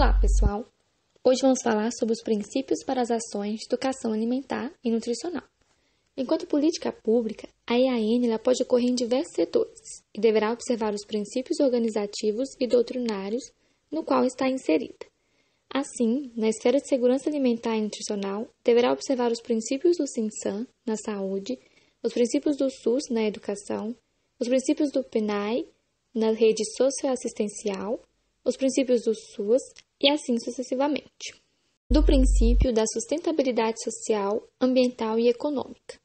Olá, pessoal! Hoje vamos falar sobre os princípios para as ações de educação alimentar e nutricional. Enquanto política pública, a EAN pode ocorrer em diversos setores e deverá observar os princípios organizativos e doutrinários no qual está inserida. Assim, na esfera de segurança alimentar e nutricional, deverá observar os princípios do SINSAM na saúde, os princípios do SUS na educação, os princípios do PNAE na rede socioassistencial, os princípios do SUAS e assim sucessivamente. Do princípio da sustentabilidade social, ambiental e econômica.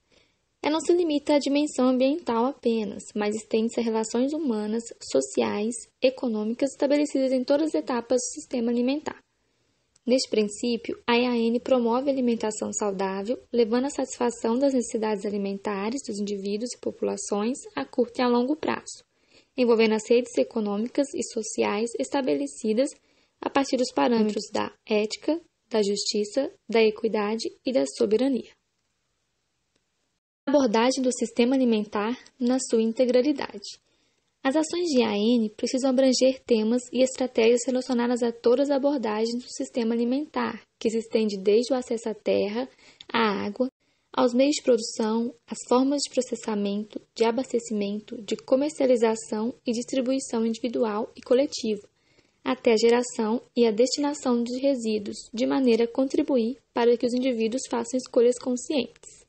Ela não se limita à dimensão ambiental apenas, mas estende-se a relações humanas, sociais, econômicas estabelecidas em todas as etapas do sistema alimentar. Neste princípio, a EAN promove a alimentação saudável, levando à satisfação das necessidades alimentares dos indivíduos e populações a curto e a longo prazo, envolvendo as redes econômicas e sociais estabelecidas a partir dos parâmetros da ética, da justiça, da equidade e da soberania. Abordagem do sistema alimentar na sua integralidade. As ações de EAN precisam abranger temas e estratégias relacionadas a todas as abordagens do sistema alimentar, que se estende desde o acesso à terra, à água, aos meios de produção, às formas de processamento, de abastecimento, de comercialização e distribuição individual e coletiva, até a geração e a destinação de resíduos, de maneira a contribuir para que os indivíduos façam escolhas conscientes.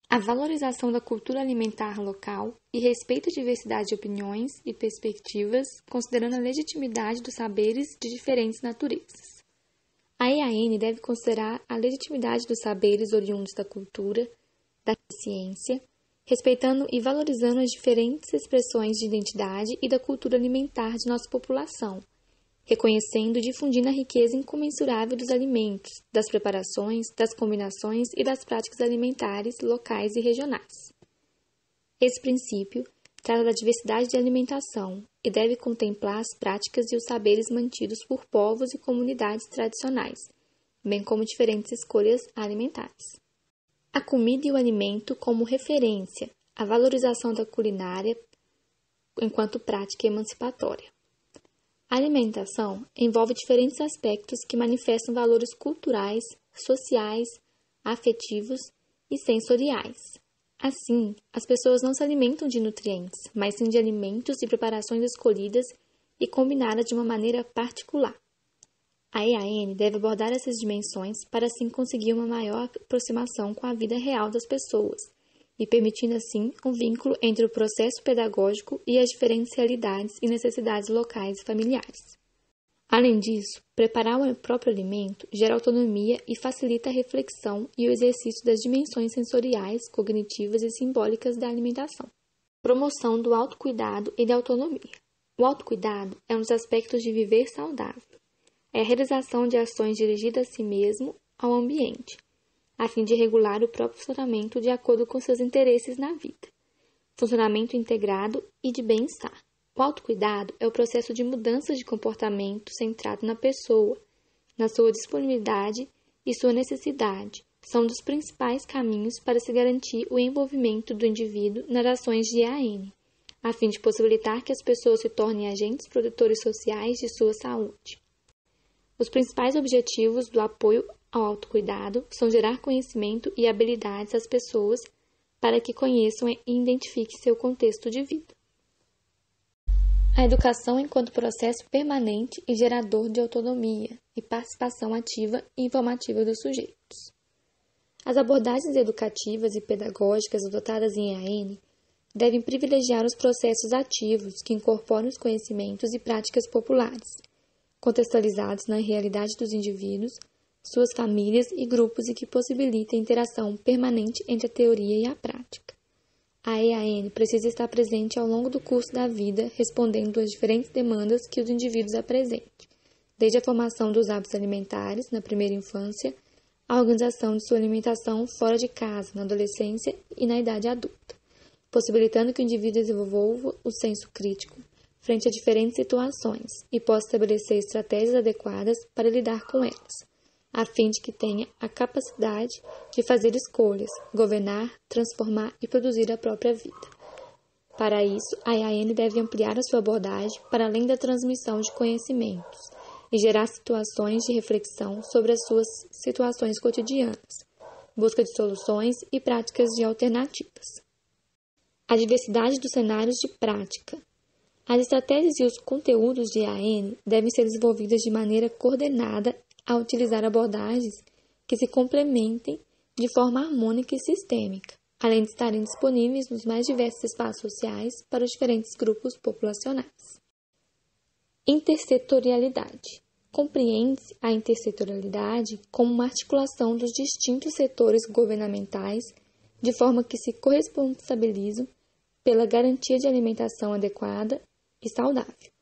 A valorização da cultura alimentar local e respeito à diversidade de opiniões e perspectivas, considerando a legitimidade dos saberes de diferentes naturezas. A EAN deve considerar a legitimidade dos saberes oriundos da cultura, da ciência, respeitando e valorizando as diferentes expressões de identidade e da cultura alimentar de nossa população, reconhecendo e difundindo a riqueza incomensurável dos alimentos, das preparações, das combinações e das práticas alimentares locais e regionais. Esse princípio trata da diversidade de alimentação e deve contemplar as práticas e os saberes mantidos por povos e comunidades tradicionais, bem como diferentes escolhas alimentares. A comida e o alimento como referência, a valorização da culinária enquanto prática emancipatória. A alimentação envolve diferentes aspectos que manifestam valores culturais, sociais, afetivos e sensoriais. Assim, as pessoas não se alimentam de nutrientes, mas sim de alimentos e preparações escolhidas e combinadas de uma maneira particular. A EAN deve abordar essas dimensões para assim conseguir uma maior aproximação com a vida real das pessoas e permitindo assim um vínculo entre o processo pedagógico e as diferentes realidades e necessidades locais e familiares. Além disso, preparar o próprio alimento gera autonomia e facilita a reflexão e o exercício das dimensões sensoriais, cognitivas e simbólicas da alimentação. Promoção do autocuidado e da autonomia. O autocuidado é um dos aspectos de viver saudável. É a realização de ações dirigidas a si mesmo, ao ambiente, a fim de regular o próprio funcionamento de acordo com seus interesses na vida. Funcionamento integrado e de bem-estar. O autocuidado é o processo de mudança de comportamento centrado na pessoa, na sua disponibilidade e sua necessidade. São um dos principais caminhos para se garantir o envolvimento do indivíduo nas ações de EAN, a fim de possibilitar que as pessoas se tornem agentes produtores sociais de sua saúde. Os principais objetivos do apoio ao autocuidado são gerar conhecimento e habilidades às pessoas para que conheçam e identifiquem seu contexto de vida. A educação enquanto processo permanente e gerador de autonomia e participação ativa e informativa dos sujeitos. As abordagens educativas e pedagógicas adotadas em EAN devem privilegiar os processos ativos que incorporam os conhecimentos e práticas populares, contextualizados na realidade dos indivíduos, suas famílias e grupos e que possibilitem a interação permanente entre a teoria e a prática. A EAN precisa estar presente ao longo do curso da vida, respondendo às diferentes demandas que os indivíduos apresentem, desde a formação dos hábitos alimentares na primeira infância, à organização de sua alimentação fora de casa, na adolescência e na idade adulta, possibilitando que o indivíduo desenvolva o senso crítico frente a diferentes situações e possa estabelecer estratégias adequadas para lidar com elas, a fim de que tenha a capacidade de fazer escolhas, governar, transformar e produzir a própria vida. Para isso, a EAN deve ampliar a sua abordagem para além da transmissão de conhecimentos e gerar situações de reflexão sobre as suas situações cotidianas, busca de soluções e práticas de alternativas. A diversidade dos cenários de prática. As estratégias e os conteúdos de EAN devem ser desenvolvidos de maneira coordenada a utilizar abordagens que se complementem de forma harmônica e sistêmica, além de estarem disponíveis nos mais diversos espaços sociais para os diferentes grupos populacionais. Intersetorialidade. Compreende-se a intersetorialidade como uma articulação dos distintos setores governamentais de forma que se corresponsabilizam pela garantia de alimentação adequada e saudável.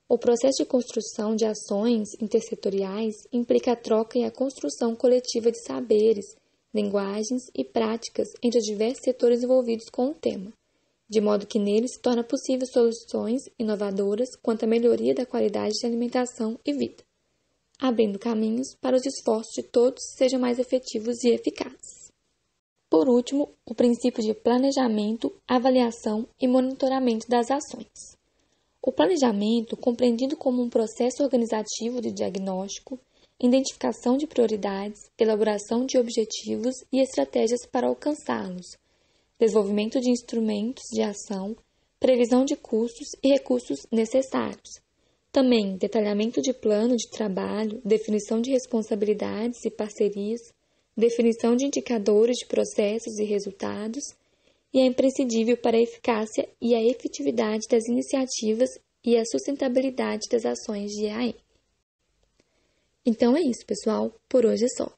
O processo de construção de ações intersetoriais implica a troca e a construção coletiva de saberes, linguagens e práticas entre os diversos setores envolvidos com o tema, de modo que nele se torna possível soluções inovadoras quanto à melhoria da qualidade de alimentação e vida, abrindo caminhos para os esforços de todos sejam mais efetivos e eficazes. Por último, o princípio de planejamento, avaliação e monitoramento das ações. O planejamento, compreendido como um processo organizativo de diagnóstico, identificação de prioridades, elaboração de objetivos e estratégias para alcançá-los, desenvolvimento de instrumentos de ação, previsão de custos e recursos necessários. Também detalhamento de plano de trabalho, definição de responsabilidades e parcerias, definição de indicadores de processos e resultados, e é imprescindível para a eficácia e a efetividade das iniciativas e a sustentabilidade das ações de EAN. Então é isso, pessoal. Por hoje é só.